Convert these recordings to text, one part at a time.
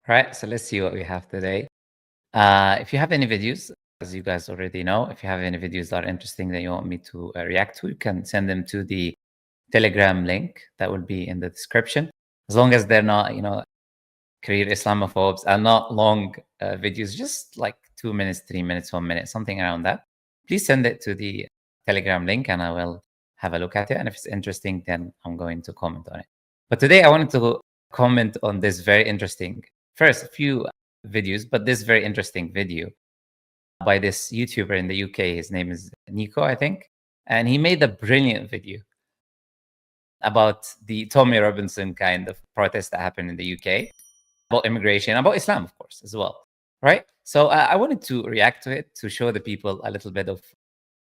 Right, so let's see what we have today. If you have any videos, as you guys already know, if you have any videos that are interesting that you want me to react to, you can send them to the Telegram link that will be in the description. As long as they're not, career Islamophobes and not long videos, just like 2 minutes, 3 minutes, 1 minute, something around that. Please send it to the Telegram link and I will have a look at it. And if it's interesting, then I'm going to comment on it. But today I wanted to comment on this very interesting, first a few videos, but this very interesting video by this YouTuber in the UK. His name is Nico, I think. And he made a brilliant video about the Tommy Robinson kind of protest that happened in the UK, about immigration, about Islam, of course, as well. Right? So I wanted to react to it to show the people a little bit of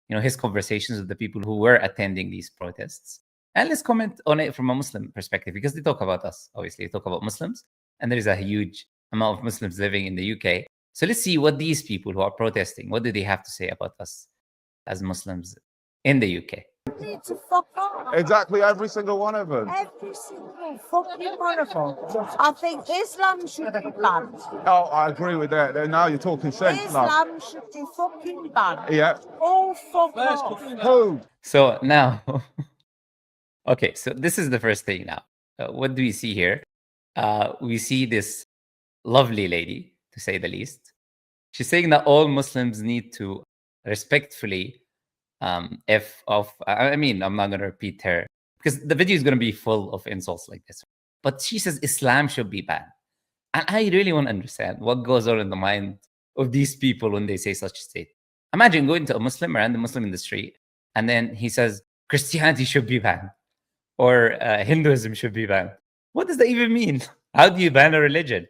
his conversations with the people who were attending these protests. And let's comment on it from a Muslim perspective, because they talk about us, obviously. They talk about Muslims, and there is a huge amount of Muslims living in the UK. So let's see what these people who are protesting, what do they have to say about us as Muslims in the UK? Need to fuck off. Exactly, every single one of them. Every single fucking one of them. I think Islam should be banned. Oh, I agree with that. Now you're talking sense now. Islam should be fucking banned. Yeah. Oh, fuck off. Who? So now, okay, so this is the first thing now. What do we see here? We see this lovely lady, to say the least. She's saying that all Muslims need to respectfully I'm not going to repeat her because the video is going to be full of insults like this. But she says Islam should be banned. And I really want to understand what goes on in the mind of these people when they say such a statement. Imagine going to a Muslim, random Muslim in the street, and then he says Christianity should be banned or Hinduism should be banned. What does that even mean? How do you ban a religion?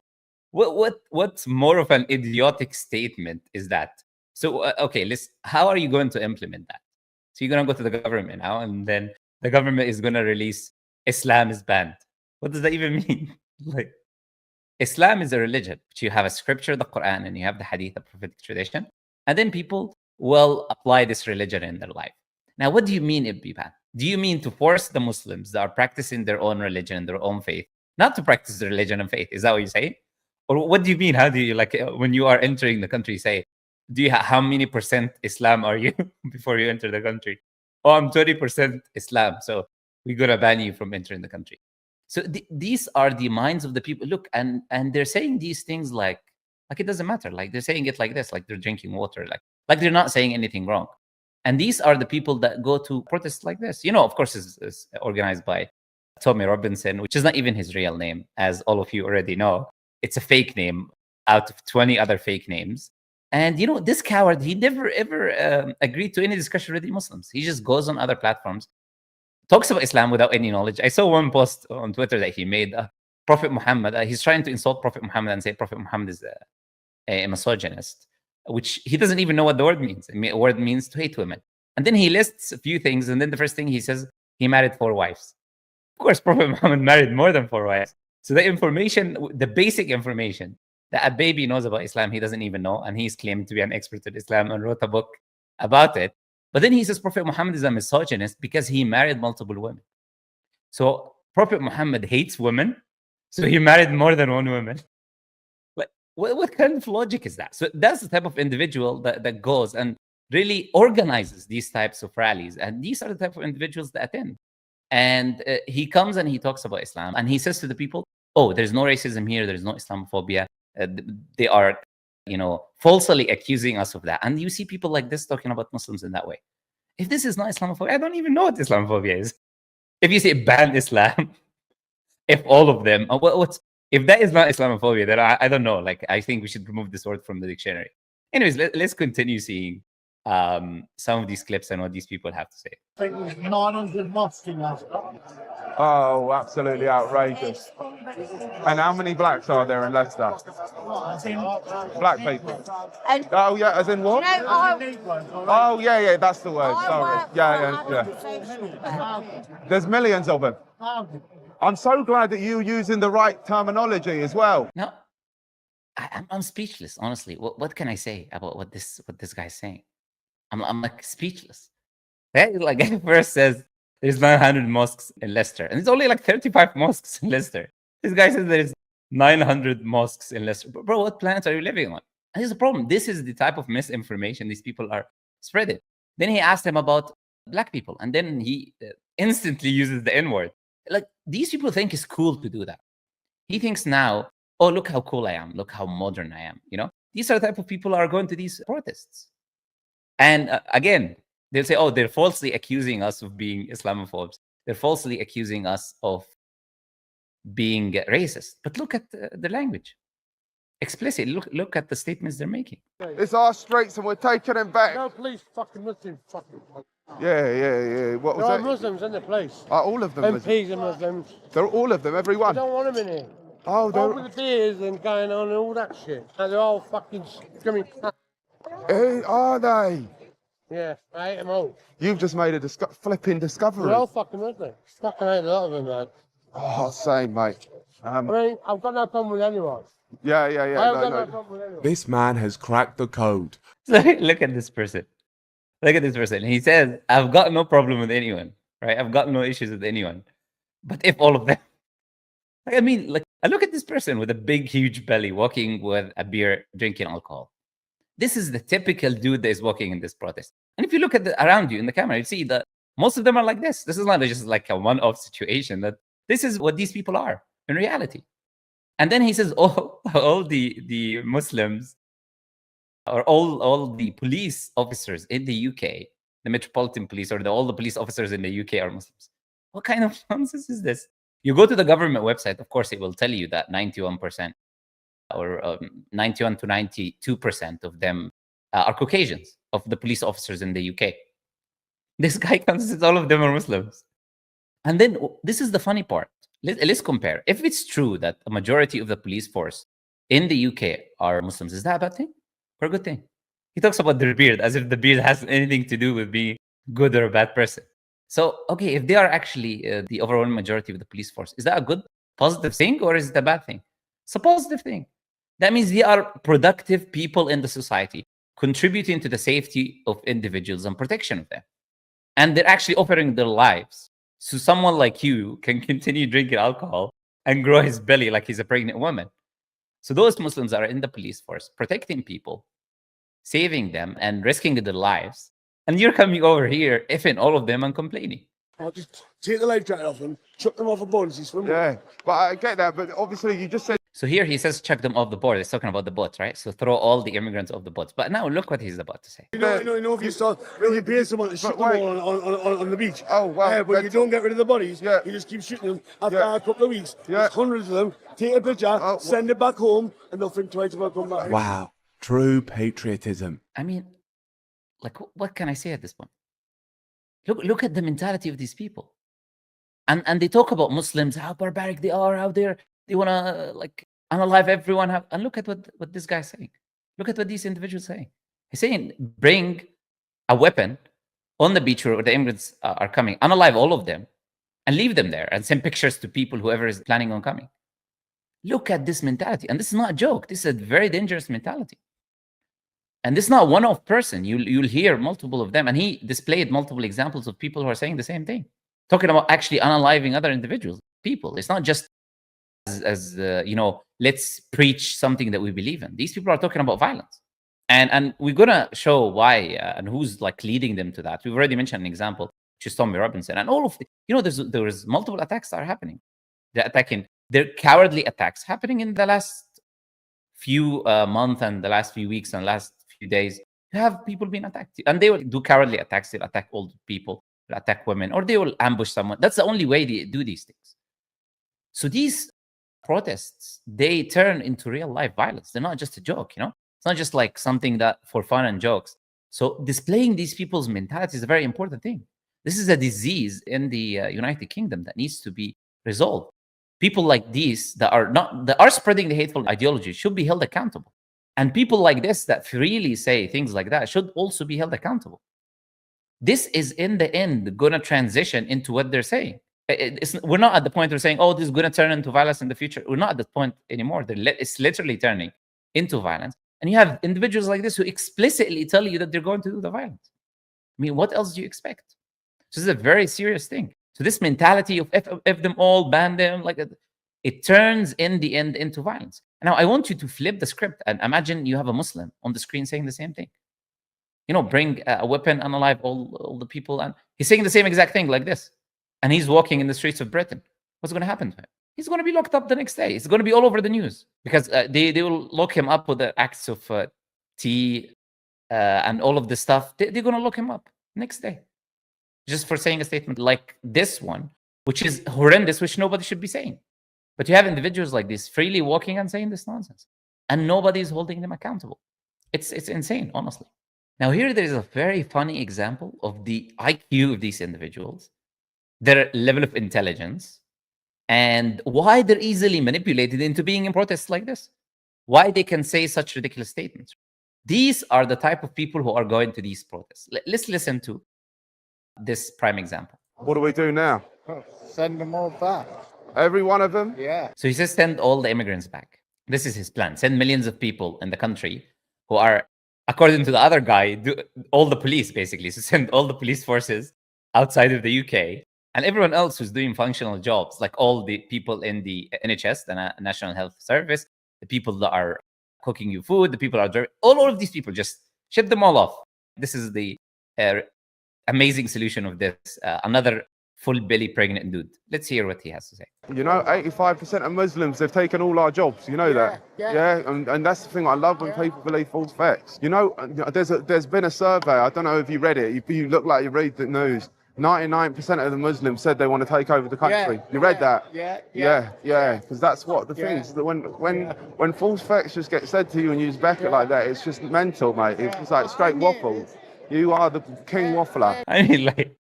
What's more of an idiotic statement is that? So, okay, how are you going to implement that? So you're going to go to the government now, and then the government is going to release Islam is banned. What does that even mean? Like, Islam is a religion. You have a scripture, the Quran, and you have the Hadith, the prophetic tradition. And then people will apply this religion in their life. Now, what do you mean it be banned? Do you mean to force the Muslims that are practicing their own religion and their own faith not to practice the religion and faith? Is that what you say? Or what do you mean? How do you, when you are entering the country, say, how many percent Islam are you before you enter the country? Oh, I'm 20% Islam, so we're gonna ban you from entering the country. So these are the minds of the people. Look, and they're saying these things like it doesn't matter. Like they're saying it like this, like they're drinking water, like they're not saying anything wrong. And these are the people that go to protests like this. Of course, it's organized by Tommy Robinson, which is not even his real name, as all of you already know. It's a fake name out of 20 other fake names. And this coward, he never ever agreed to any discussion with the Muslims. He just goes on other platforms, talks about Islam without any knowledge. I saw one post on Twitter that he made. Prophet Muhammad, he's trying to insult Prophet Muhammad and say Prophet Muhammad is a misogynist, which he doesn't even know what the word means. The word means to hate women. And then he lists a few things, and then the first thing he says, he married 4 wives. Of course, Prophet Muhammad married more than 4 wives. So the information, the basic information that a baby knows about Islam, he doesn't even know. And he's claimed to be an expert in Islam and wrote a book about it. But then he says Prophet Muhammad is a misogynist because he married multiple women. So Prophet Muhammad hates women, so he married more than one woman. What kind of logic is that? So that's the type of individual that goes and really organizes these types of rallies. And these are the type of individuals that attend. And he comes and he talks about Islam. And he says to the people, oh, there's no racism here. There's no Islamophobia. They are, falsely accusing us of that. And you see people like this talking about Muslims in that way. If this is not Islamophobia, I don't even know what Islamophobia is. If you say ban Islam, if all of them, if that is not Islamophobia, then I don't know. I think we should remove this word from the dictionary. Anyways, let's continue seeing some of these clips and what these people have to say. 900 mosques in Leicester. Oh, absolutely outrageous. And how many blacks are there in Leicester? Black people. Oh, yeah, as in what? Oh, yeah, that's the word. Sorry. Yeah. There's millions of them. I'm so glad that you're using the right terminology as well. No, I'm speechless, honestly. What can I say about what this guy's saying? I'm speechless. He first says there's 900 mosques in Leicester, and it's only 35 mosques in Leicester. This guy says there's 900 mosques in Leicester. Bro, what planet are you living on? And here's the problem. This is the type of misinformation these people are spreading. Then he asked him about black people, and then he instantly uses the N-word. Like, these people think it's cool to do that. He thinks now, oh, look how cool I am. Look how modern I am. You know, these are the type of people who are going to these protests. And again, they'll say, oh, they're falsely accusing us of being Islamophobes. They're falsely accusing us of being racist. But look at the language. Explicit. Look at the statements they're making. It's our streets and we're taking them back. No police fucking Muslims. Yeah. What was There are that? Muslims in the place. Are all of them Muslims? MPs are Muslims. They're all of them, every I one. don't want them in here. Oh, All they're... with the beers and going on and all that shit. And they're all fucking screaming. Are they? Yeah, I hate them all. You've just made a flipping discovery. They're all fucking Muslims. Fucking hate a lot of them, man. Oh, same, mate. I mean, I've got no problem with anyone. Yeah. I've got no problem with anyone. This man has cracked the code. So look at this person. Look at this person. He says, I've got no problem with anyone, right? I've got no issues with anyone. But if all of them, I mean, like, I look at this person with a big, huge belly walking with a beer, drinking alcohol. This is the typical dude that is walking in this protest. And if you look at around you in the camera, you see that most of them are like this. This is not just like a one-off situation. That this is what these people are in reality. And then he says, oh, all the Muslims or all the police officers in the UK, the Metropolitan Police or all the police officers in the UK are Muslims. What kind of nonsense is this? You go to the government website, of course, it will tell you that 91% or 91 to 92% of them are Caucasians, of the police officers in the UK. This guy comes and says all of them are Muslims. And then this is the funny part. Let's compare. If it's true that a majority of the police force in the UK are Muslims, is that a bad thing or a good thing? He talks about their beard as if the beard has anything to do with being good or a bad person. So, okay, if they are actually the overwhelming majority of the police force, is that a good, positive thing or is it a bad thing? It's a positive thing. That means they are productive people in the society, contributing to the safety of individuals and protection of them. And they're actually offering their lives. So someone like you can continue drinking alcohol and grow his belly like he's a pregnant woman. So those Muslims are in the police force, protecting people, saving them and risking their lives. And you're coming over here, effing all of them and complaining. I'll just take the life jacket off them, chuck them off a boat and see swim. Yeah, but I get that. But obviously, you just said. So here he says, chuck them off the board. He's talking about the boats, right? So throw all the immigrants off the boats. But now look what he's about to say. You know, if you start, when you pay someone to shoot them all on the beach. Oh, wow. But you don't get rid of the bodies. Yeah. You just keep shooting them after a couple of weeks. There's hundreds of them. Take a picture, send it back home, and they'll think twice about coming back. Wow. True patriotism. I mean, like, what can I say at this point? Look at the mentality of these people. And they talk about Muslims, how barbaric they are, how they want to, like, unalive everyone. And look at what this guy's saying. Look at what these individuals are saying. He's saying, bring a weapon on the beach where the immigrants are coming, unalive all of them, and leave them there, and send pictures to people, whoever is planning on coming. Look at this mentality. And this is not a joke. This is a very dangerous mentality. And this is not a one-off person. You'll hear multiple of them. And he displayed multiple examples of people who are saying the same thing, talking about actually unaliving other individuals, people. It's not just as let's preach something that we believe in. These people are talking about violence. And we're going to show why and who's like leading them to that. We've already mentioned an example, which is Tommy Robinson. And all of the, there's multiple attacks that are happening. They're cowardly attacks happening in the last few months and the last few weeks and last few days. You have people being attacked. And they will do cowardly attacks. They'll attack old people, they'll attack women, or they will ambush someone. That's the only way they do these things. So these protests, they turn into real life violence. They're not just a joke, It's not just like something that for fun and jokes. So displaying these people's mentality is a very important thing. This is a disease in the United Kingdom that needs to be resolved. People like these that are spreading the hateful ideology should be held accountable. And people like this that freely say things like that should also be held accountable. This is in the end going to transition into what they're saying. We're not at the point where we're saying, oh, this is going to turn into violence in the future. We're not at that point anymore. It's literally turning into violence. And you have individuals like this who explicitly tell you that they're going to do the violence. I mean, what else do you expect? So this is a very serious thing. So this mentality of F them all, ban them, like it turns in the end into violence. Now, I want you to flip the script and imagine you have a Muslim on the screen saying the same thing. Bring a weapon, unalive all the people. And he's saying the same exact thing like this. And he's walking in the streets of Britain. What's going to happen to him? He's going to be locked up the next day. It's going to be all over the news because they will lock him up with the acts of tea and all of this stuff. They're going to lock him up next day just for saying a statement like this one, which is horrendous, which nobody should be saying. But you have individuals like this freely walking and saying this nonsense, and nobody's holding them accountable. It's insane, honestly. Now, here there is a very funny example of the IQ of these individuals, their level of intelligence, and why they're easily manipulated into being in protests like this. Why they can say such ridiculous statements. These are the type of people who are going to these protests. Let's listen to this prime example. What do we do now? Send them all back. Every one of them? Yeah. So he says send all the immigrants back. This is his plan. Send millions of people in the country who are, according to the other guy, all the police, basically. So send all the police forces outside of the UK and everyone else who's doing functional jobs, like all the people in the NHS, the National Health Service, the people that are cooking you food, the people that are all of these people, just ship them all off. This is the amazing solution of this. Another full belly pregnant dude. Let's hear what he has to say. 85% of Muslims, they've taken all our jobs. You know that? Yeah. And that's the thing I love when people believe false facts. There's been a survey. I don't know if you read it. You look like you read the news. 99% of the Muslims said they want to take over the country. You read that? Yeah. Because that's what the thing is. That when false facts just get said to you and you just back it like that, it's just mental, mate. It's like straight waffle. You are the king waffler. I mean, like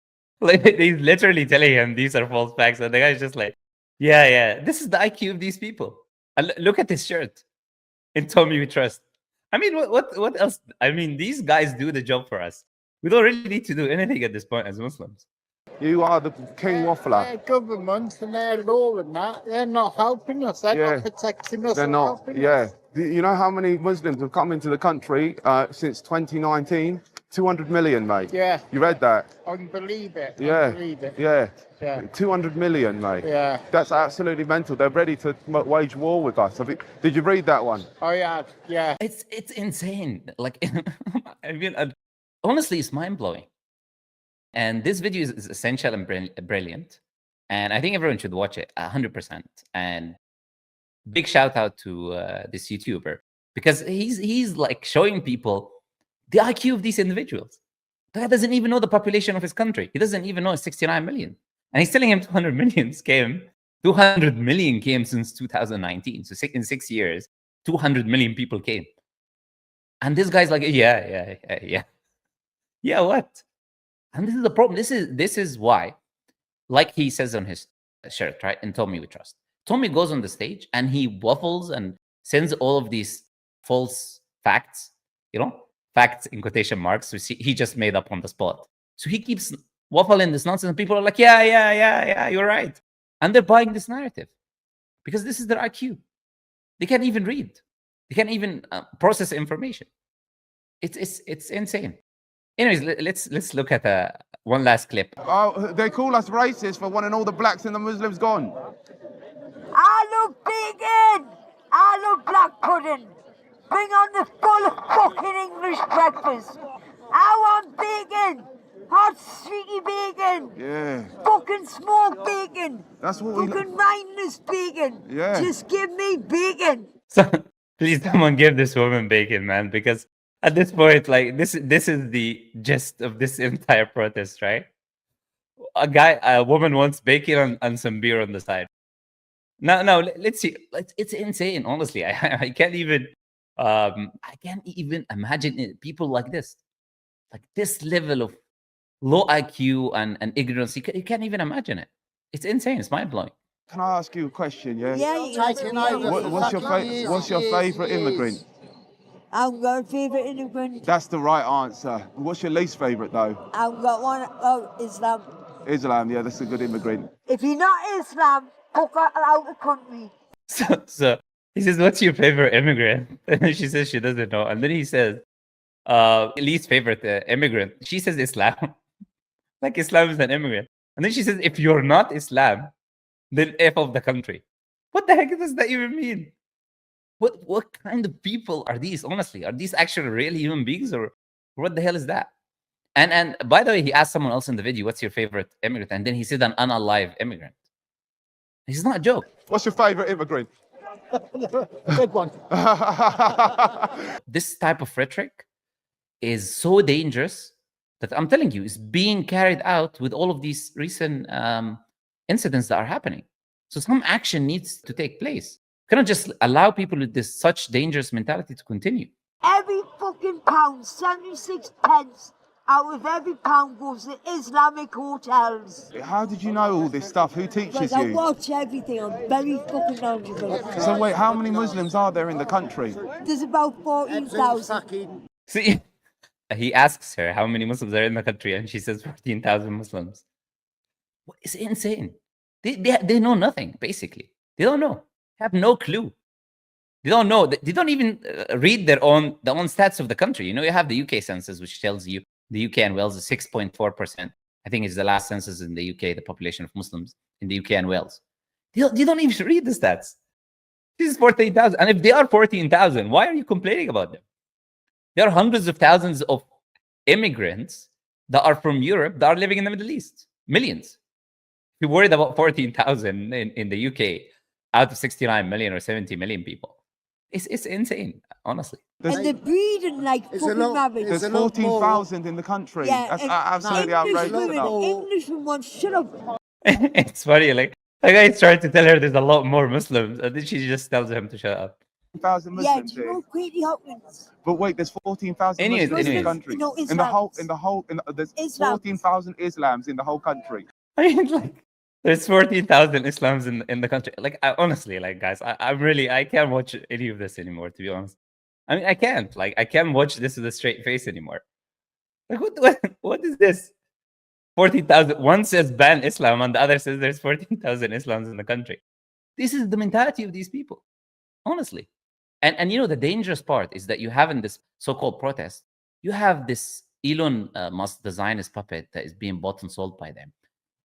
he's literally telling him these are false facts, and the guy's just like, yeah. This is the IQ of these people. And look at this shirt. In Tommy We Trust. I mean, what else? I mean, these guys do the job for us. We don't really need to do anything at this point as Muslims. You are the king waffler. Their governments and their law and that, they're not helping us. They're not protecting us. They're not. Us. You know how many Muslims have come into the country since 2019? 200 million, mate. Yeah. You read that? I can believe it. Yeah. 200 million, mate. Yeah. That's absolutely mental. They're ready to wage war with us. Did you read that one? Oh, yeah. It's insane. Like, I mean, honestly, it's mind-blowing. And this video is essential and brilliant. And I think everyone should watch it 100%. And big shout out to this YouTuber, because he's like showing people the IQ of these individuals. The guy doesn't even know the population of his country. He doesn't even know it's 69 million. And he's telling him 200 million came since 2019. So in 6 years, 200 million people came. And this guy's like, yeah, what? And this is the problem. This is why, like he says on his shirt, right? In Tommy We Trust. Tommy goes on the stage and he waffles and sends all of these false facts, facts in quotation marks, which he just made up on the spot. So he keeps waffling this nonsense, and people are like, yeah, you're right. And they're buying this narrative because this is their IQ. They can't even read. They can't even process information. It's insane. Anyways, let's look at one last clip. Oh, they call us racist for wanting all the blacks and the Muslims gone. I love bacon. I love black pudding. Bring on the full fucking English breakfast. I want bacon. Hot, sweetie bacon. Yeah. Fucking smoked bacon. That's what fucking mindless bacon. Yeah. Just give me bacon. So please, someone give this woman bacon, man, because at this point, like this is the gist of this entire protest, right? A woman wants bacon and some beer on the side. No, let's see. It's insane, honestly. I can't even. I can't even imagine people like this level of low IQ and ignorance. You can't even imagine it. It's insane. It's mind blowing. Can I ask you a question? Yeah. Yeah. What's your favourite immigrant? I've got a favourite immigrant. That's the right answer. What's your least favourite though? I've got one. Oh, Islam. Islam. Yeah, that's a good immigrant. If you're not Islam, fuck out the country. So he says, "What's your favorite immigrant?" And she says she doesn't know. And then he says, "Least favorite immigrant." She says Islam. Like Islam is an immigrant. And then she says, "If you're not Islam, then F of the country." What the heck does that even mean? What kind of people are these? Honestly, are these actually real human beings, or what the hell is that? And by the way, he asked someone else in the video, "What's your favorite immigrant?" And then he said an unalive immigrant. It's not a joke. What's your favorite immigrant? Good one. This type of rhetoric is so dangerous that I'm telling you, is being carried out with all of these recent incidents that are happening. So some action needs to take place. You cannot just allow people with this such dangerous mentality to continue. Every fucking pound, 76 pence out of every pound goes to Islamic hotels. How did you know all this stuff? Who teaches Because I you? watch everything. I'm very fucking knowledgeable. So wait, how many Muslims are there in the country? There's about 14,000. See, he asks her how many Muslims are in the country, and she says 14,000 Muslims. It's insane. They know nothing, basically. They don't know. They have no clue. They don't know. They don't even read the own stats of the country. You know, you have the UK census, which tells you the UK and Wales is 6.4%. I think it's the last census in the UK, the population of Muslims in the UK and Wales. They don't even read the stats. This is 14,000. And if they are 14,000, why are you complaining about them? There are hundreds of thousands of immigrants that are from Europe that are living in the Middle East. Millions. If you're worried about 14,000 in the UK out of 69 million or 70 million people, it's insane, honestly. And they're breeding like fucking rabbits. There's 14,000 in the country. Yeah, That's and absolutely English outrageous. women, enough. English women, shut up. It's funny, like the guy's trying to tell her there's a lot more Muslims, and then she just tells him to shut up. 14,000 Yeah, Muslims do you here. know Katie Hopkins? But wait, there's 14,000 Anyways, Muslims in the anyways. country. You know, There's Islams. 14,000 Islams in the whole country. I mean, like, there's 14,000 Islams in the country. Like, honestly, like, guys, I can't watch any of this anymore, to be honest. I mean, I can't. Like, I can't watch this with a straight face anymore. Like, what is this? 14,000. One says ban Islam, and the other says there's 14,000 Islams in the country. This is the mentality of these people, honestly. And you know, the dangerous part is that you have in this so-called protest, you have this Elon Musk, the Zionist puppet that is being bought and sold by them.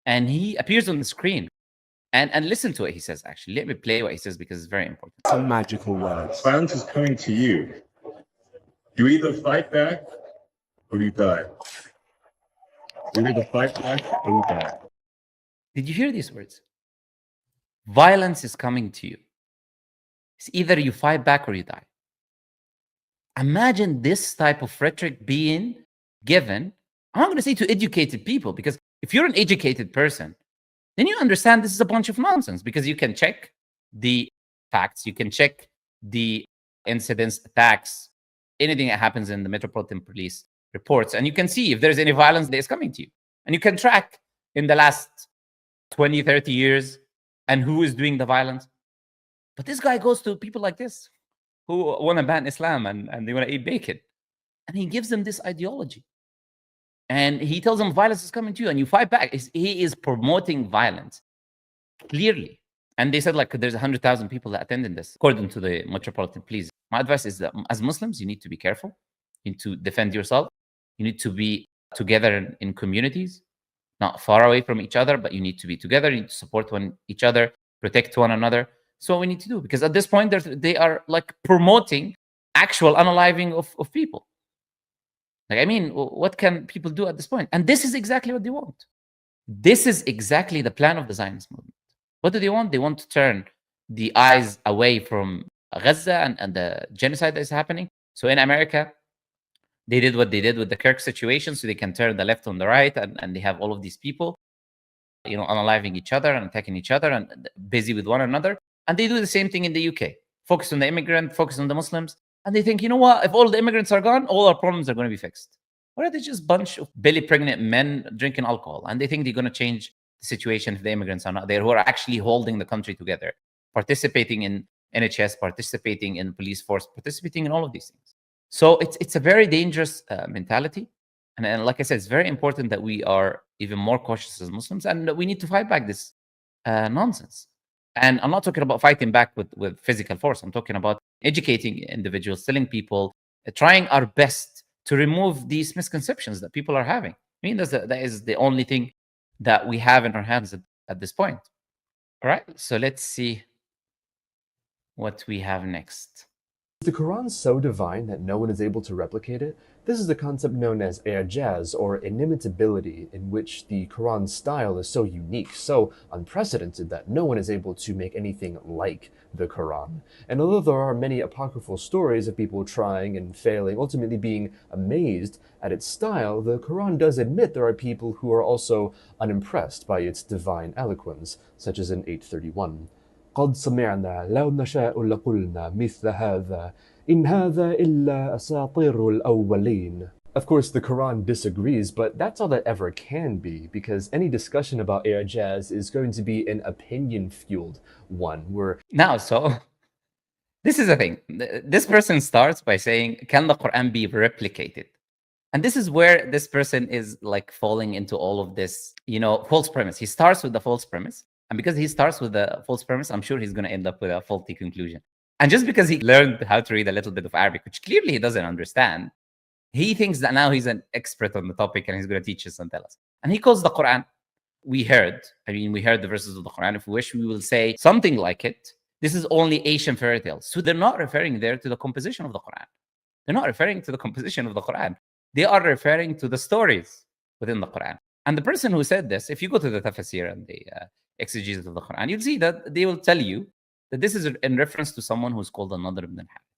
And he appears on the screen. And listen to what he says, actually. Let me play what he says because it's very important. Some magical words. Violence is coming to you. You either fight back or you die. You either fight back or you die. Did you hear these words? Violence is coming to you. It's either you fight back or you die. Imagine this type of rhetoric being given. I'm not going to say to educated people, because if you're an educated person, then you understand this is a bunch of nonsense, because you can check the facts, you can check the incidents, attacks, anything that happens in the Metropolitan Police reports, and you can see if there's any violence that is coming to you. And you can track in the last 20, 30 years and who is doing the violence. But this guy goes to people like this who want to ban Islam and they want to eat bacon. And he gives them this ideology. And he tells them violence is coming to you and you fight back. He is promoting violence, clearly. And they said, like, there's 100,000 people that attended this, according to the Metropolitan Police. My advice is that as Muslims, you need to be careful. You need to defend yourself. You need to be together in communities, not far away from each other, but you need to be together. You need to support each other, protect one another. So what we need to do, because at this point, they are like promoting actual unaliving of people. Like, I mean, what can people do at this point? And this is exactly what they want. This is exactly the plan of the Zionist movement. What do they want? They want to turn the eyes away from Gaza and the genocide that is happening. So in America, they did what they did with the Kirk situation, so they can turn the left on the right, and they have all of these people, you know, unaliving each other and attacking each other and busy with one another. And they do the same thing in the UK. Focus on the immigrant, focus on the Muslims. And they think, you know what? If all the immigrants are gone, all our problems are going to be fixed. Or are they just a bunch of belly pregnant men drinking alcohol? And they think they're going to change the situation if the immigrants are not there, who are actually holding the country together, participating in NHS, participating in police force, participating in all of these things. So it's a very dangerous mentality. And like I said, it's very important that we are even more cautious as Muslims, and we need to fight back this nonsense. And I'm not talking about fighting back with physical force. I'm talking about educating individuals, telling people, trying our best to remove these misconceptions that people are having. I mean, that is the only thing that we have in our hands at this point. All right, so let's see what we have next. Is the Quran so divine that no one is able to replicate it? This is the concept known as i'jaz, or inimitability, in which the Quran's style is so unique, so unprecedented, that no one is able to make anything like the Quran. And although there are many apocryphal stories of people trying and failing, ultimately being amazed at its style, the Quran does admit there are people who are also unimpressed by its divine eloquence, such as in 831. قد سمعنا لو نشاء لقلنا مثل هذا إن هذا إلا أساطير الأولين. Of course, the Quran disagrees, but that's all that ever can be, because any discussion about i'jaz is going to be an opinion-fueled one, where... Now, so, this is the thing. This person starts by saying, can the Quran be replicated? And this is where this person is like falling into all of this, false premise. He starts with the false premise. And because he starts with the false premise, I'm sure he's going to end up with a faulty conclusion. And just because he learned how to read a little bit of Arabic, which clearly he doesn't understand, he thinks that now he's an expert on the topic and he's going to teach us and tell us. And he calls the Quran, we heard the verses of the Quran. If we wish, we will say something like it. This is only ancient fairy tales. So they're not referring there to the composition of the Quran. They're not referring to the composition of the Quran. They are referring to the stories within the Quran. And the person who said this, if you go to the tafsir and the exegesis of the Quran, you'll see that they will tell you that this is in reference to someone who's called Nadr ibn al-Harith.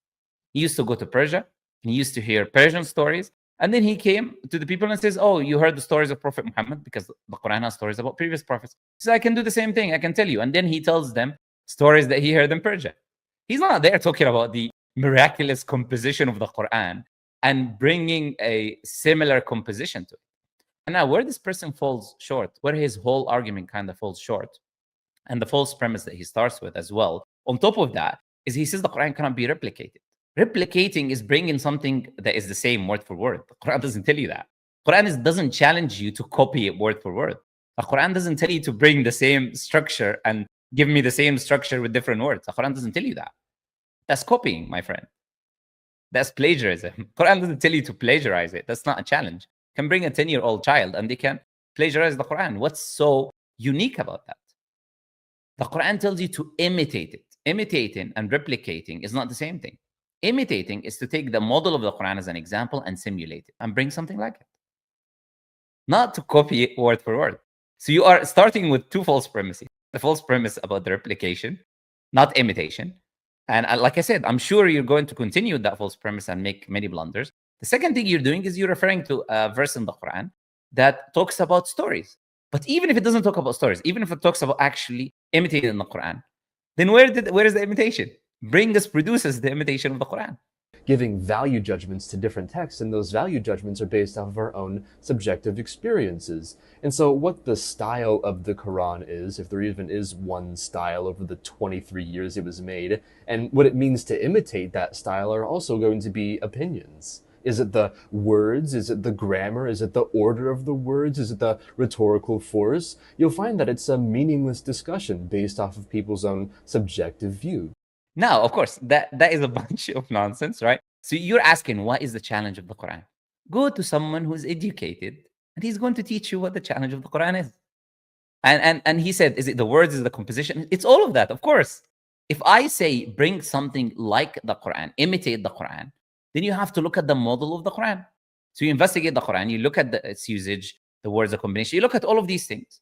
He used to go to Persia, and he used to hear Persian stories, and then he came to the people and says, oh, you heard the stories of Prophet Muhammad, because the Quran has stories about previous prophets. He says, I can do the same thing, I can tell you. And then he tells them stories that he heard in Persia. He's not there talking about the miraculous composition of the Quran and bringing a similar composition to it. And now where this person falls short, where his whole argument kind of falls short, and the false premise that he starts with as well, on top of that, is he says the Quran cannot be replicated. Replicating is bringing something that is the same word for word. The Quran doesn't tell you that. The Quran doesn't challenge you to copy it word for word. The Quran doesn't tell you to bring the same structure and give me the same structure with different words. The Quran doesn't tell you that. That's copying, my friend. That's plagiarism. The Quran doesn't tell you to plagiarize it. That's not a challenge. You can bring a 10-year-old child and they can plagiarize the Quran. What's so unique about that? The Quran tells you to imitate it. Imitating and replicating is not the same thing. Imitating is to take the model of the Quran as an example and simulate it and bring something like it. Not to copy it word for word. So you are starting with two false premises. The false premise about the replication, not imitation. And like I said, I'm sure you're going to continue that false premise and make many blunders. The second thing you're doing is you're referring to a verse in the Quran that talks about stories. But even if it doesn't talk about stories, even if it talks about actually imitating the Quran, then where is the imitation? Produces the imitation of the Quran. Giving value judgments to different texts, and those value judgments are based off of our own subjective experiences. And so what the style of the Quran is, if there even is one style over the 23 years it was made, and what it means to imitate that style are also going to be opinions. Is it the words? Is it the grammar? Is it the order of the words? Is it the rhetorical force? You'll find that it's a meaningless discussion based off of people's own subjective view. Now, of course, that is a bunch of nonsense, right? So you're asking, what is the challenge of the Quran? Go to someone who's educated, and he's going to teach you what the challenge of the Quran is. And he said, is it the words, is it the composition? It's all of that, of course. If I say, bring something like the Quran, imitate the Quran, then you have to look at the model of the Quran. So you investigate the Quran, you look at its usage, the words, the combination, you look at all of these things,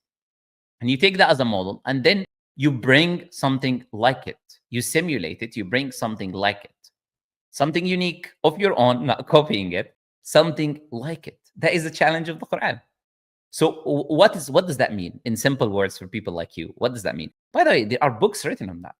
and you take that as a model, and then you bring something like it. You simulate it, you bring something like it. Something unique of your own, not copying it, something like it. That is the challenge of the Quran. So what does that mean? In simple words for people like you, what does that mean? By the way, there are books written on that.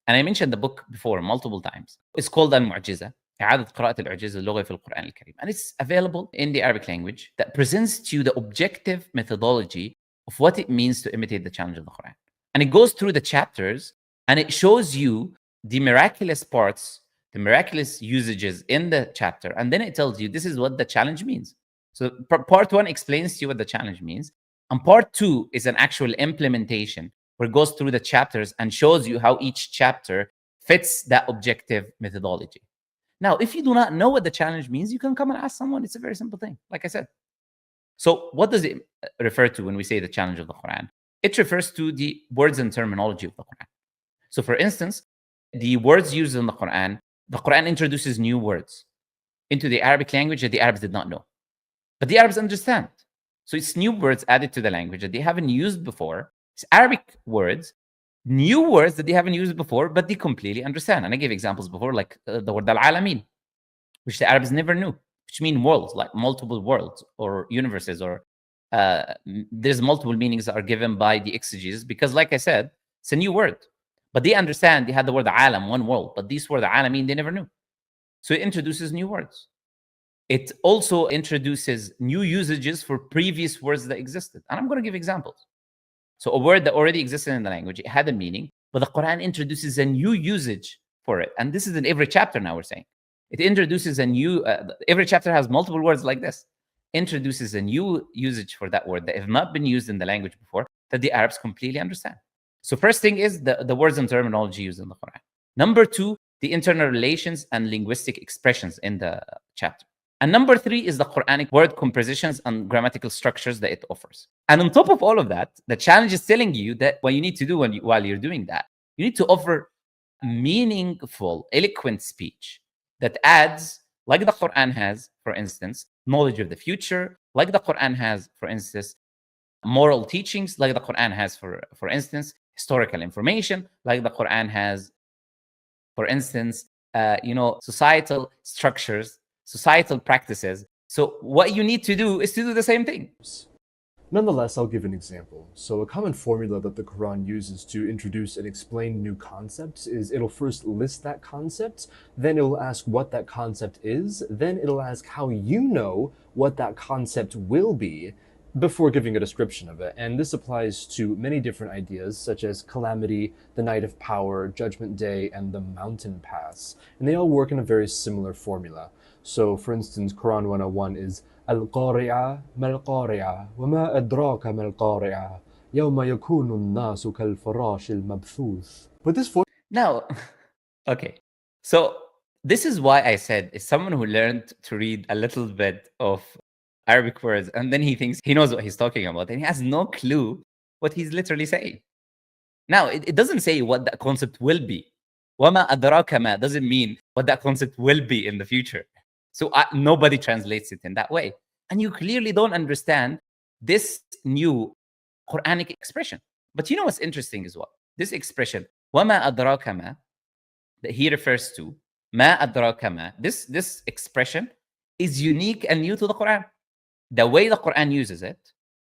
And I mentioned the book before multiple times. It's called Al-Mu'jiza. إعادة قراءة الإعجاز اللغوي في القرآن الكريم. And it's available in the Arabic language that presents to you the objective methodology of what it means to imitate the challenge of the Quran. And it goes through the chapters and it shows you the miraculous parts, the miraculous usages in the chapter. And then it tells you this is what the challenge means. So part one explains to you what the challenge means. And part two is an actual implementation where it goes through the chapters and shows you how each chapter fits that objective methodology. Now, if you do not know what the challenge means, you can come and ask someone. It's a very simple thing, like I said. So what does it refer to when we say the challenge of the Quran? It refers to the words and terminology of the Quran. So for instance, the words used in the Quran introduces new words into the Arabic language that the Arabs did not know. But the Arabs understand. So it's new words added to the language that they haven't used before. It's Arabic words, new words that they haven't used before, but they completely understand. And I gave examples before, like the word al-alamin, which the Arabs never knew, which mean worlds, like multiple worlds or universes, or there's multiple meanings that are given by the exegetes, because like I said, it's a new word. But they understand they had the word alam, one world, but this word alamin, they never knew. So it introduces new words. It also introduces new usages for previous words that existed. And I'm going to give examples. So a word that already existed in the language, it had a meaning, but the Quran introduces a new usage for it. And this is in every chapter now we're saying. It introduces a new, every chapter has multiple words like this. Introduces a new usage for that word that have not been used in the language before, that the Arabs completely understand. So first thing is the words and terminology used in the Quran. Number two, the internal relations and linguistic expressions in the chapter. And number three is the Quranic word compositions and grammatical structures that it offers. And on top of all of that, the challenge is telling you that what you need to do while you're doing that, you need to offer meaningful, eloquent speech that adds, like the Quran has, for instance, knowledge of the future, like the Quran has, for instance, moral teachings, like the Quran has, for instance, historical information, like the Quran has, for instance, societal structures, societal practices. So what you need to do is to do the same thing. Nonetheless, I'll give an example. So a common formula that the Quran uses to introduce and explain new concepts is it'll first list that concept, then it'll ask what that concept is, then it'll ask how you know what that concept will be before giving a description of it. And this applies to many different ideas such as calamity, the night of power, judgment day, and the mountain pass. And they all work in a very similar formula. So for instance, Quran 101 is Al-Qari'ah mal-Qari'ah wa ma adraka mal-Qari'ah yawma yakunu an-nasu kal-farash al-mabthuth. But this Now, okay. So this is why I said it's someone who learned to read a little bit of Arabic words, and then he thinks he knows what he's talking about, and he has no clue what he's literally saying. Now, it doesn't say what that concept will be. وَمَا أَدْرَاكَ مَا doesn't mean what that concept will be in the future. So nobody translates it in that way. And you clearly don't understand this new Quranic expression. But you know what's interesting as well? This expression, وَمَا أَدْرَاكَ مَا, that he refers to, مَا أَدْرَاكَ مَا, this expression is unique and new to the Quran. The way the Quran uses it,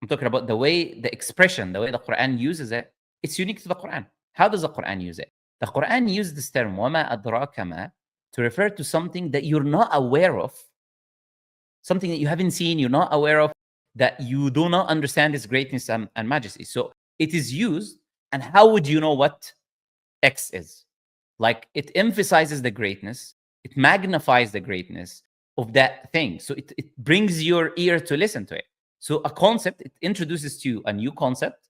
I'm talking about the expression, the way the Quran uses it, it's unique to the Quran. How does the Quran use it? The Quran uses this term, وَمَا أَدْرَاكَ مَا, to refer to something that you're not aware of, something that you haven't seen, you're not aware of, that you do not understand its greatness and majesty. So it is used, and how would you know what X is? Like, it emphasizes the greatness, it magnifies the greatness of that thing. So it brings your ear to listen to it. So a concept, it introduces to you a new concept,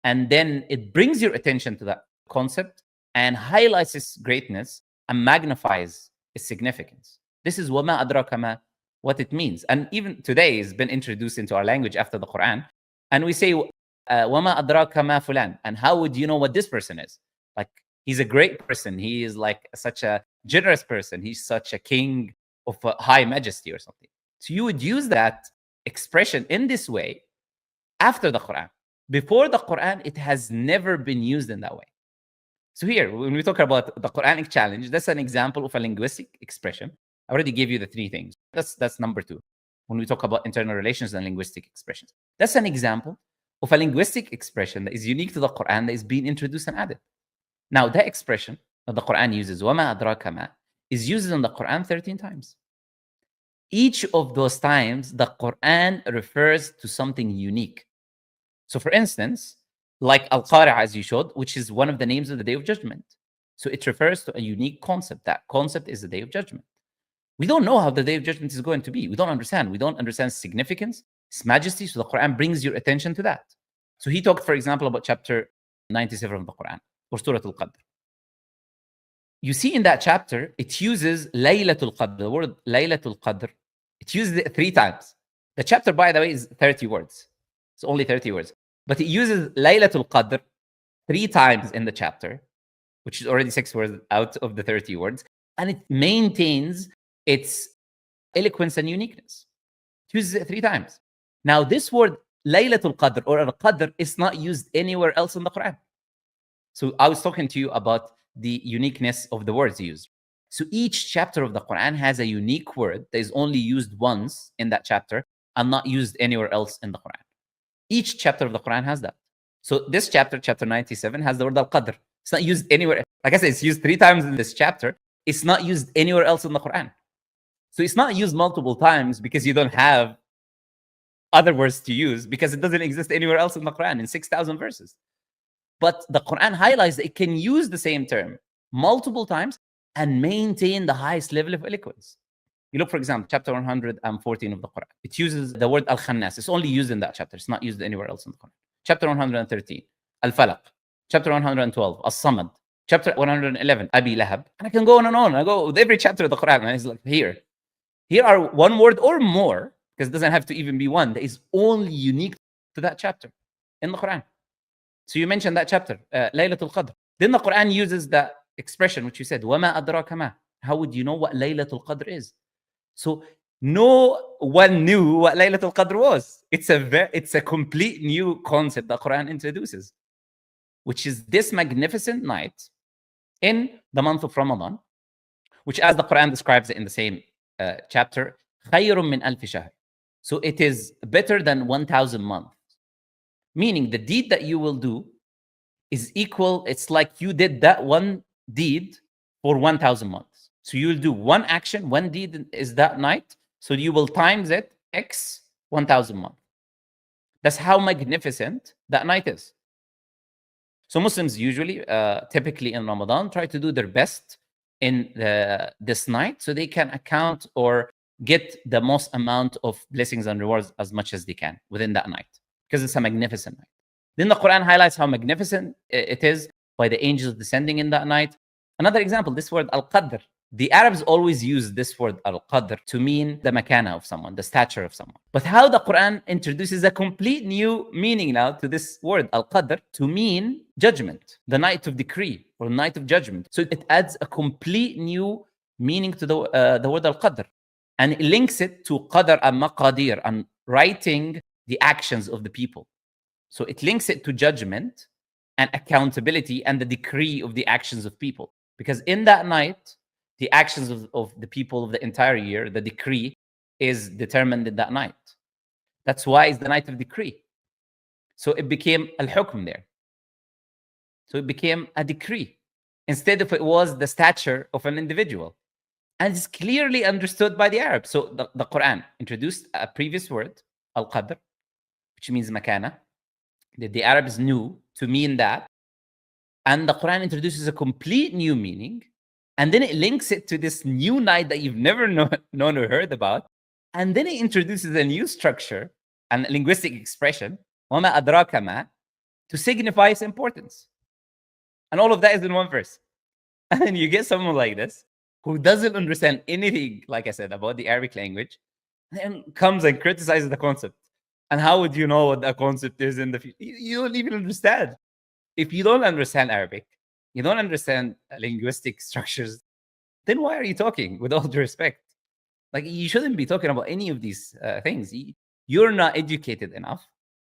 and then it brings your attention to that concept and highlights its greatness and magnifies its significance. This is وَمَا أَدْرَاكَ مَا, what it means. And even today it's been introduced into our language after the Quran. And we say, وَمَا أَدْرَاكَ مَا فُلَانٍ, and how would you know what this person is? Like, he's a great person. He is like such a generous person. He's such a king of high majesty or something. So you would use that expression in this way after the Quran. Before the Quran, it has never been used in that way. So here, when we talk about the Quranic challenge, that's an example of a linguistic expression. I already gave you the three things. That's number two. When we talk about internal relations and linguistic expressions, that's an example of a linguistic expression that is unique to the Quran, that is being introduced and added. Now, that expression that the Quran uses, وَمَا أَدْرَاكَ مَا, is used in the Quran 13 times. Each of those times, the Quran refers to something unique. So for instance, like Al-Qari'ah, as you showed, which is one of the names of the Day of Judgment. So it refers to a unique concept. That concept is the Day of Judgment. We don't know how the Day of Judgment is going to be. We don't understand. We don't understand significance, its majesty. So the Quran brings your attention to that. So he talked, for example, about chapter 97 of the Quran, or Surah Al-Qadr. You see in that chapter, it uses Laylatul Qadr, the word Laylatul Qadr. It uses it 3 times. The chapter, by the way, is 30 words. It's only 30 words. But it uses Laylatul Qadr 3 times in the chapter, which is already 6 words out of the 30 words, and it maintains its eloquence and uniqueness. It uses it 3 times. Now, this word Laylatul Qadr or Al-Qadr is not used anywhere else in the Quran. So I was talking to you about the uniqueness of the words used. So each chapter of the Quran has a unique word that is only used once in that chapter and not used anywhere else in the Quran. Each chapter of the Quran has that. So this chapter, chapter 97, has the word Al-Qadr. It's not used anywhere. Like I said, it's used 3 times in this chapter. It's not used anywhere else in the Quran. So it's not used multiple times because you don't have other words to use, because it doesn't exist anywhere else in the Quran in 6,000 verses. But the Quran highlights that it can use the same term multiple times and maintain the highest level of eloquence. You look, for example, chapter 114 of the Quran. It uses the word Al-Khannas. It's only used in that chapter. It's not used anywhere else in the Quran. Chapter 113, Al-Falaq. Chapter 112, As-Samad. Chapter 111, Abi Lahab. And I can go on and on. I go with every chapter of the Quran, and it's like, here are one word or more, because it doesn't have to even be one, that is only unique to that chapter in the Quran. So you mentioned that chapter, Laylatul Qadr. Then the Quran uses that expression which you said, وَمَا أَدْرَاكَ مَا. How would you know what Laylatul Qadr is? So no one knew what Laylatul Qadr was. It's a complete new concept that Quran introduces, which is this magnificent night in the month of Ramadan, which, as the Quran describes it in the same chapter, خَيْرٌ مِّنْ أَلْفِ شَهْرٍ. So it is better than 1,000 months. Meaning the deed that you will do is equal, it's like you did that one deed for 1,000 months. So you will do one action, one deed is that night, so you will times it x 1,000 months. That's how magnificent that night is. So Muslims usually, typically in Ramadan, try to do their best in this night so they can account or get the most amount of blessings and rewards as much as they can within that night, because it's a magnificent night. Then the Quran highlights how magnificent it is by the angels descending in that night. Another example, this word Al-Qadr. The Arabs always use this word Al-Qadr to mean the makana of someone, the stature of someone. But how the Quran introduces a complete new meaning now to this word Al-Qadr to mean judgment, the night of decree or night of judgment. So it adds a complete new meaning to the word Al-Qadr. And it links it to Qadr and Maqadir and writing the actions of the people. So it links it to judgment and accountability and the decree of the actions of people. Because in that night, the actions of the people of the entire year, the decree, is determined in that night. That's why it's the night of decree. So it became al-hukm there. So it became a decree instead of it was the stature of an individual. And it's clearly understood by the Arabs. So the Quran introduced a previous word, al-qadr, which means makana, that the Arabs knew to mean that. And the Quran introduces a complete new meaning. And then it links it to this new night that you've never known or heard about. And then it introduces a new structure and linguistic expression, وَمَا أَدْرَاكَ مَا, to signify its importance. And all of that is in one verse. And then you get someone like this, who doesn't understand anything, like I said, about the Arabic language, and comes and criticizes the concept. And how would you know what the concept is in the future? You don't even understand. If you don't understand Arabic, you don't understand linguistic structures, then why are you talking, with all due respect? Like, you shouldn't be talking about any of these things. You're not educated enough.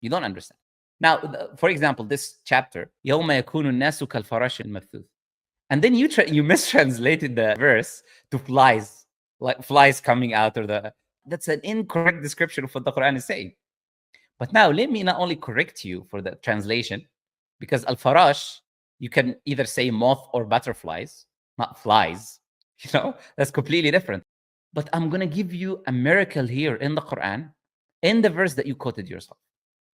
You don't understand. Now, for example, this chapter, يَوْمَ يَكُونُ النَّاسُ كَالْفَرَاشِ الْمَبْثُوثِ. And then you mistranslated the verse to flies, like flies coming out, or that's an incorrect description of what the Quran is saying. But now let me not only correct you for the translation, because al-farash, you can either say moth or butterflies, not flies. That's completely different. But I'm going to give you a miracle here in the Quran, in the verse that you quoted yourself.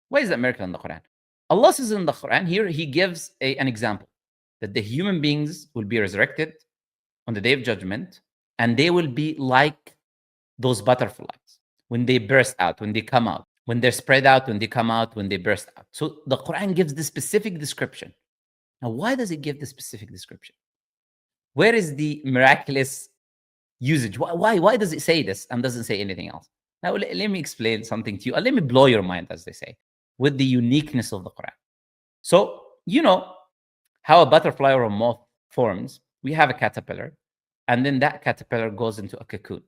Why is that miracle in the Quran? Allah says in the Quran here, He gives an example, that the human beings will be resurrected on the Day of Judgment, and they will be like those butterflies when they burst out, when they come out, when they're spread out, when they come out, when they burst out. So the Quran gives the specific description. Now, why does it give the specific description? Where is the miraculous usage? Why does it say this and doesn't say anything else? Now, let me explain something to you. Let me blow your mind, as they say, with the uniqueness of the Quran. So, you know how a butterfly or a moth forms, we have a caterpillar, and then that caterpillar goes into a cocoon.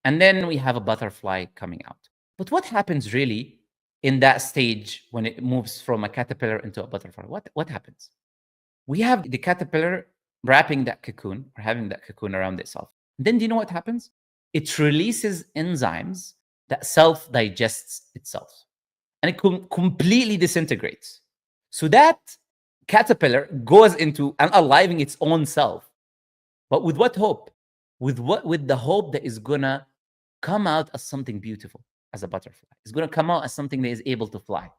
And then we have a butterfly coming out. But what happens really in that stage when it moves from a caterpillar into a butterfly? What happens? We have the caterpillar wrapping that cocoon or having that cocoon around itself. Then do you know what happens? It releases enzymes that self-digests itself. And it completely disintegrates. So that caterpillar goes into unaliving its own self. But with what hope? With the hope that is gonna come out as something beautiful, as a butterfly. It's gonna come out as something that is able to fly.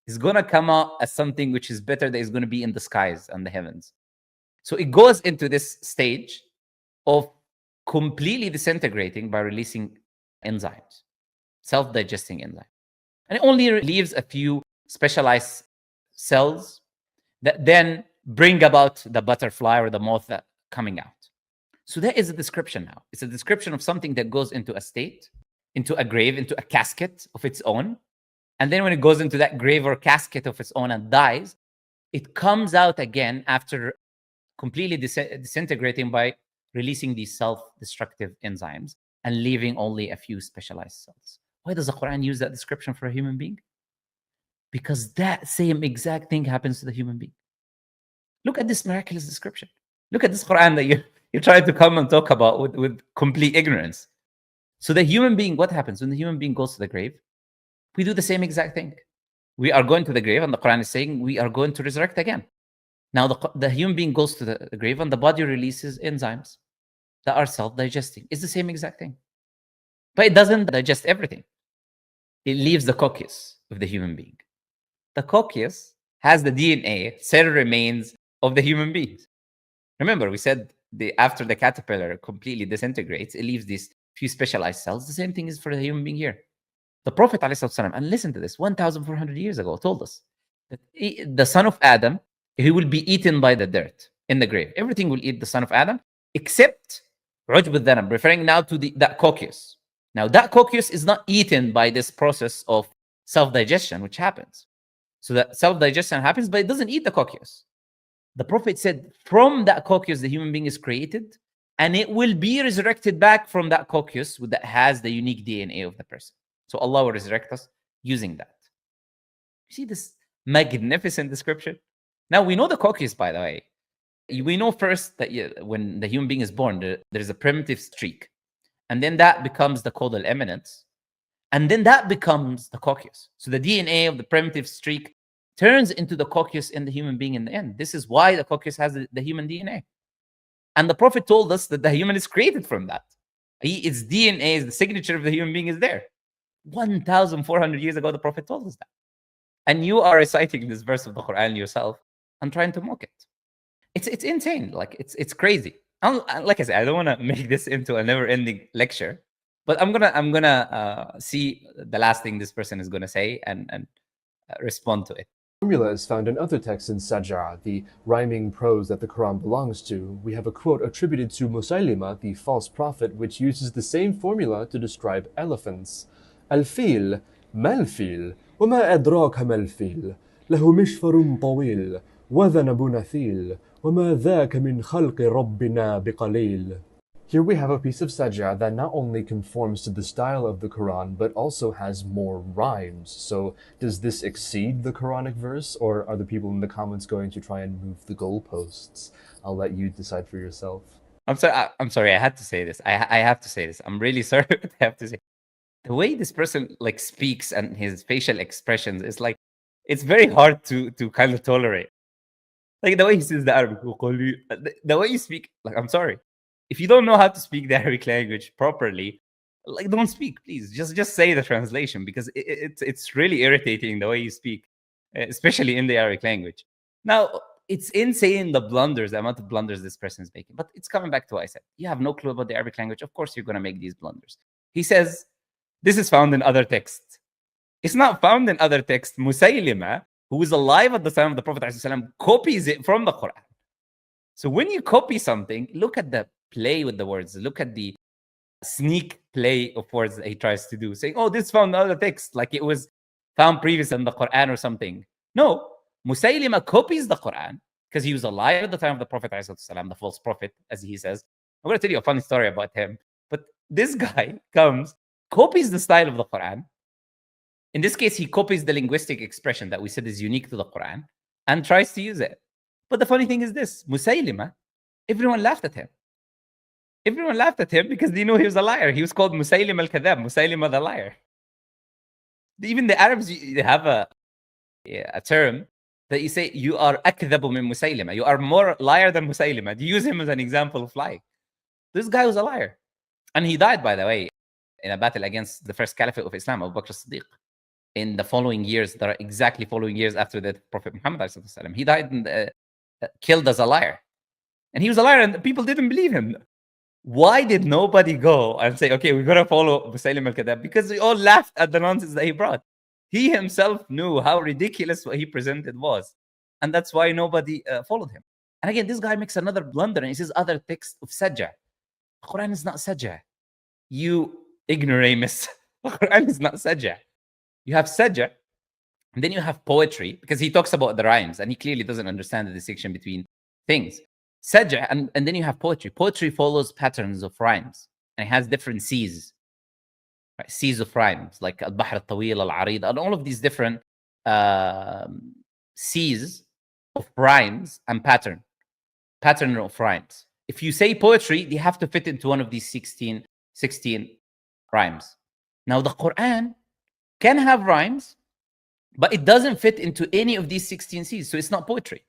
It's gonna come out as something which is better, that is gonna be in the skies and the heavens. So it goes into this stage of completely disintegrating by releasing enzymes, self-digesting enzymes. And it only leaves a few specialized cells that then bring about the butterfly or the moth coming out. So that is a description now. It's a description of something that goes into a state, into a grave, into a casket of its own. And then when it goes into that grave or casket of its own and dies, it comes out again after completely disintegrating by releasing these self-destructive enzymes and leaving only a few specialized cells. Why does the Quran use that description for a human being? Because that same exact thing happens to the human being. Look at this miraculous description. Look at this Quran that you try to come and talk about with complete ignorance. So the human being, what happens when the human being goes to the grave? We do the same exact thing. We are going to the grave, and the Quran is saying we are going to resurrect again. Now the human being goes to the grave, and the body releases enzymes that are self-digesting. It's the same exact thing. But it doesn't digest everything. It leaves the coccyx of the human being. The coccyx has the DNA, cell remains of the human beings. Remember, we said after the caterpillar completely disintegrates, it leaves these few specialized cells. The same thing is for the human being here. The Prophet ﷺ, and listen to this, 1,400 years ago, told us that the son of Adam, he will be eaten by the dirt in the grave. Everything will eat the son of Adam, except ujb al-dhanab, referring now to that coccyx. Now, that coccyx is not eaten by this process of self-digestion, which happens. So that self-digestion happens, but it doesn't eat the coccyx. The Prophet said, from that coccyx, the human being is created, and it will be resurrected back from that coccyx that has the unique DNA of the person. So Allah will resurrect us using that. You see this magnificent description? Now, we know the coccyx, by the way. We know first that when the human being is born, there's a primitive streak. And then that becomes the caudal eminence. And then that becomes the coccyx. So the DNA of the primitive streak turns into the coccyx in the human being in the end. This is why the coccyx has the human DNA. And the Prophet told us that the human is created from that. Its DNA, the signature of the human being is there. 1,400 years ago, the Prophet told us that. And you are reciting this verse of the Quran yourself and trying to mock it. It's insane. Like, it's crazy. Like I said, I don't want to make this into a never-ending lecture, but I'm gonna see the last thing this person is gonna say and respond to it. Formula is found in other texts in Saj'a, the rhyming prose that the Quran belongs to. We have a quote attributed to Musaylima, the false prophet, which uses the same formula to describe elephants. Al-fil, mal-fil, وما أدراك ما الفيل له مشفر طويل وذنب نثيل وما ذاك من خلق ربنا بقليل. Here we have a piece of saj'a that not only conforms to the style of the Quran, but also has more rhymes. So does this exceed the Quranic verse, or are the people in the comments going to try and move the goalposts? I'll let you decide for yourself. I'm sorry. I had to say this. I have to say this. I'm really sorry, but I have to say. The way this person speaks and his facial expressions is it's very hard to kind of tolerate. Like the way he says the Arabic, the way you speak, I'm sorry. If you don't know how to speak the Arabic language properly, don't speak, please. Just say the translation, because it's really irritating the way you speak, especially in the Arabic language. Now, it's insane the amount of blunders this person is making. But it's coming back to what I said. You have no clue about the Arabic language. Of course, you're going to make these blunders. He says, this is found in other texts. It's not found in other texts. Musaylima, who was alive at the time of the Prophet ﷺ, copies it from the Quran. So when you copy something, look at the play with the words. Look at the sneak play of words that he tries to do, saying, oh, this is found in other texts, like it was found previous in the Quran or something. No, Musaylima copies the Quran because he was a liar at the time of the Prophet ﷺ, the false prophet, as he says. I'm going to tell you a funny story about him. But this guy comes, copies the style of the Quran. In this case, he copies the linguistic expression that we said is unique to the Quran and tries to use it. But the funny thing is this, Musaylima, everyone laughed at him. Everyone laughed at him because they knew he was a liar. He was called Musaylim al-Kadhab, Musaylima the liar. Even the Arabs, they have a term that you say, you are akdhabu min Musaylima. You are more liar than Musaylima. You use him as an example of lying. This guy was a liar. And he died, by the way, in a battle against the first caliphate of Islam, Abu Bakr as-Siddiq. In the following years, there are exactly following years after the Prophet Muhammad, he died killed as a liar. And he was a liar and people didn't believe him. Why did nobody go and say, okay, we're going to follow Musaylim al-Kadhab? Because we all laughed at the nonsense that he brought. He himself knew how ridiculous what he presented was. And that's why nobody followed him. And again, this guy makes another blunder and he says other text of sajah. The Quran is not sajah. You ignoramus. The Quran is not sajah. You have sajah, and then you have poetry, because he talks about the rhymes, and he clearly doesn't understand the distinction between things. Sajah, and then you have poetry. Poetry follows patterns of rhymes, and it has different seas. Right? Seas of rhymes, like al-Bahr al-Tawil, al-Arid, and all of these different seas of rhymes and pattern of rhymes. If you say poetry, they have to fit into one of these 16 rhymes. Now, the Quran can have rhymes, but it doesn't fit into any of these 16 C's, so it's not poetry.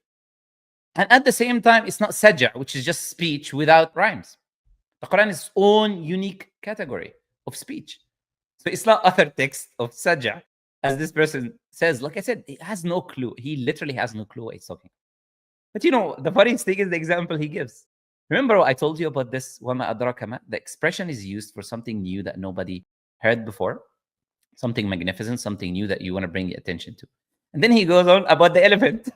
And at the same time, it's not sajah, which is just speech without rhymes. The Quran is its own unique category of speech. So it's not other text of sajah, as this person says. Like I said, he has no clue. He literally has no clue what he's talking about. But you know, the funniest thing is the example he gives. Remember what I told you about this, وَمَا أَدْرَاكَ مَا? The expression is used for something new that nobody heard before. Something magnificent, something new that you want to bring attention to. And then he goes on about the elephant.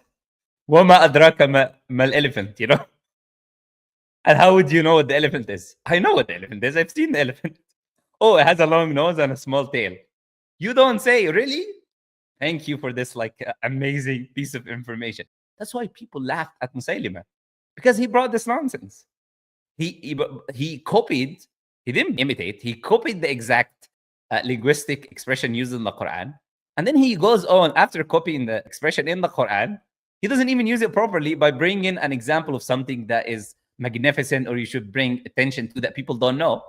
وَمَا أَدْرَاكَ مَا الْإِلَفَنْتِ, you know? And how would you know what the elephant is? I know what the elephant is. I've seen the elephant. Oh, it has a long nose and a small tail. You don't say, really? Thank you for this amazing piece of information. That's why people laughed at Musaylima, because he brought this nonsense. He copied, he didn't imitate, he copied the exact linguistic expression used in the Quran. And then he goes on, after copying the expression in the Quran, he doesn't even use it properly by bringing in an example of something that is magnificent or you should bring attention to that people don't know.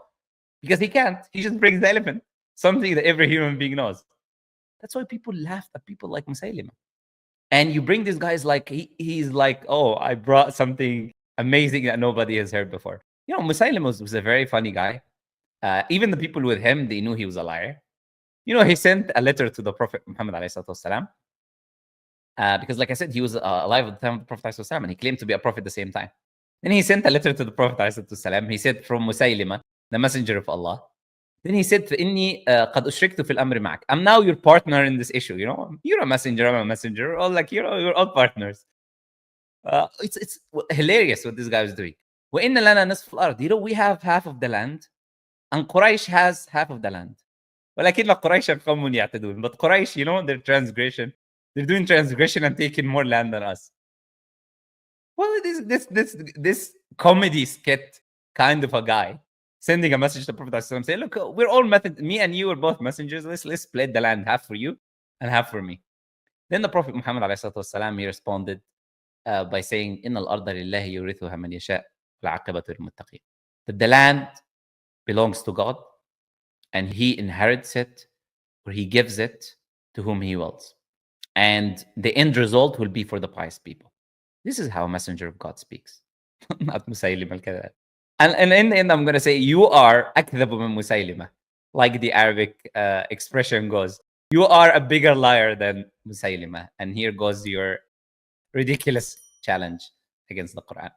Because he can't. He just brings the elephant, something that every human being knows. That's why people laughed at people like Musaylima. And you bring these guys like, he's like, oh, I brought something amazing that nobody has heard before. You know, Musaylima was a very funny guy. Even the people with him, they knew he was a liar. You know, he sent a letter to the Prophet Muhammad ﷺ, because like I said, he was alive at the time of the Prophet ﷺ, and he claimed to be a prophet at the same time. Then he sent a letter to the Prophet ﷺ. He said, from Musaylima, the messenger of Allah. Then he said, إِنِّي قَدْ أُشْرِكْتُ فِي الْأَمْرِ مَعَكَ. I'm now your partner in this issue, you know? You're a messenger, I'm a messenger. All like, you know, you're all partners. It's hilarious what this guy was doing. وَإِنَّ لَنَا نَصْفُ الْأَرْضِ. You know, we have half of the land, and Quraysh has half of the land. ولكن قريش قوم يعتدون. But Quraysh, you know, their transgression. They're doing transgression and taking more land than us. Well, this comedy skit kind of a guy sending a message to the Prophet ﷺ saying, look, we're all me and you are both messengers. Let's split the land, half for you and half for me. Then the Prophet Muhammad ﷺ, he responded by saying, إِنَّ الْأَرْضَ لِلَّهِ يُورِثُهَا مَنْ يَشَاءُ وَالْعَاقِبَةُ لِلْمُتَّقِينَ. That the land belongs to God, and he inherits it, or he gives it to whom he wills. And the end result will be for the pious people. This is how a messenger of God speaks. Not Musaylim al-Kadhab. And in the end, I'm going to say, you are akdhabu min Musaylima. Like the Arabic expression goes, you are a bigger liar than Musaylima. And here goes your ridiculous challenge against the Quran.